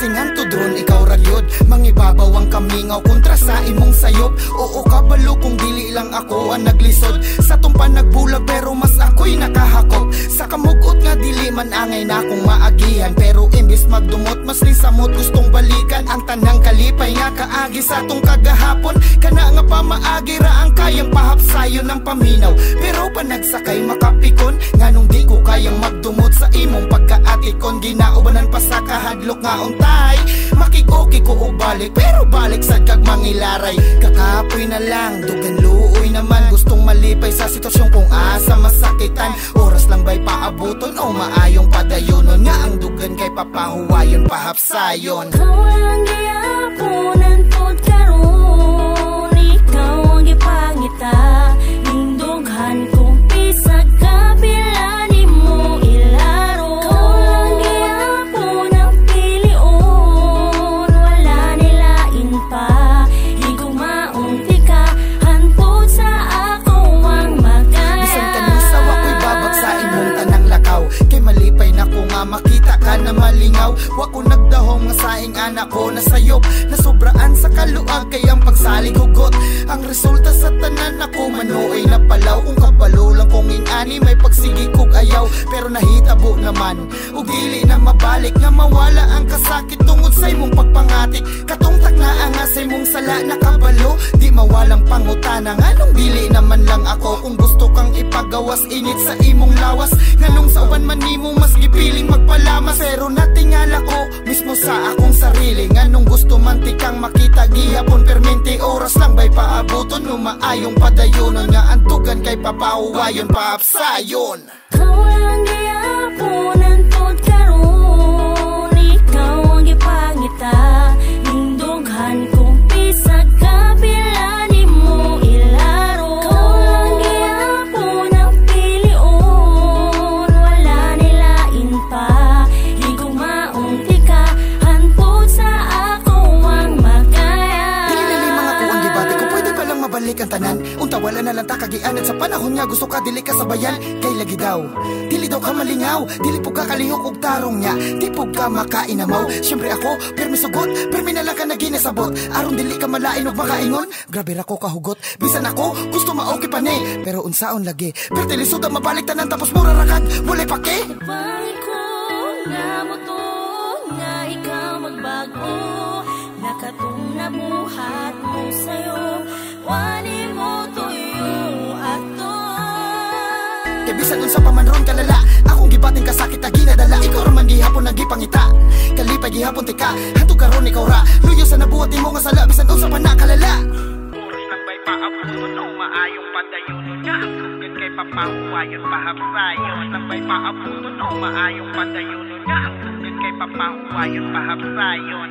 Singan to drone ikaw ragyod, mangibabaw ang kamingaw kontra sa imong sayop. Oo kabalo kung dili lang ako ang naglisod, sa tumpan nagbulag pero mas ako'y nakahakop. Sa kamugot nga dili man angay na akong maagihan, pero imbis magdumot mas lisamot gustong balikan. Ang tanang kalipay nga kaagi sa tong kagahapon, kana nga pa maagi ra ang kayang pahapsayon ng paminaw. Pero pa nagsakay makapikon, nganong di ko kayang magdumot sa imong pagkaatikon. Ginaubanan pa sa kahadlok nga untay, makikoki ko o balik, pero balik sad kag mangilaray. Kakapoy na lang, dugan luoy naman, gustong malipay sa sitwasyon kung asa masakitan. Oras lang ba'y paabuton o maayong padayonon, nga ang dugan kay papahuwayon pahapsayon. Ikaw ang giapunan pod karon, ikaw ang gipangita, hindughan kong pisag kabila nimo ilaro. Ikaw ang giapon ang pilion, wala nilain pa, higumaon ti ka hantod sa ako ang magaya. Bisan kanisaw ako'y babag sa imong tanang lakaw, kay malipay na ko nga makita ka na malingaw. Wako nagdahong nga saing anak ko nasayop, nasobraan sa kaluag kay ang pagsalig hugot. Ang resulta sa tanan ako manuoy na palaw, kung kabalo lang kong inani may pagsigi kog ayaw. Pero nahitabo naman ug dili na mabalik, nga mawala ang kasakit tungod sa imong pagpangatik. Katong taknaa nga sa imong sala nakabalo, di mawalang pangutana, nganong dili naman lang ako. Kung gusto kang ipagawas init sa imong lawas, nganong sa uban man nimo mas gipiling magpalamas. Pero natingala ko mismo sa akong sarili, nganong gusto man tikang makita gihapon permente. Oras lang ba'y paabuton o maayong padayonon, nga antugan kay papahuwayon paapsayon. Ikaw ang giapunan pod karon, ikaw ang gipangita, hindughan kong pisag kabila nimo ilaro. Ikaw ang giapon ang pilion, wala nilain pa, higumaon ti ka hantod sa ako ang magaya. Dili na mga ko ang gibati ko, pwede palang mabalik ang tanan. Unta wala na lang ta kagianan sa panahon nga gusto ka dili ka sabayan. Kay lagi daw, dili daw ka malingaw, dili po ka kalihok og tarong nya, di po ka makainamaw. Siyempre ako, permi sugot, permi na lang ka naginasabot, aron dili ka malain og makaingon. Grabe ra ko kahugot, bisan ako gusto maoki pa ni, pero unsaon lagi pertilisod ang mabalik tanan tapos mura rakad walay pake. Balik ko na mo to, nga ikaw magbago, nakatong nabuhat mo sa'yo, wani mo tuyo ato. Kay bisan unsa pa man ron kalala, akong gibating kasakit na ginadala. Ikaw raman gihapon nagipangita, kalipay gihapon tika, hanto karon ikaw ra luyo sa nabuhat nimo nga sala, bisan unsa pa nakalala. Oras lang ba'y paabuton o maayong padayonon, nga ang dugan kay papahuwayon pahapsayon. Lang ba'y paabuton o maayong padayonon, nga ang dugan kay papahuwayon pahapsayon.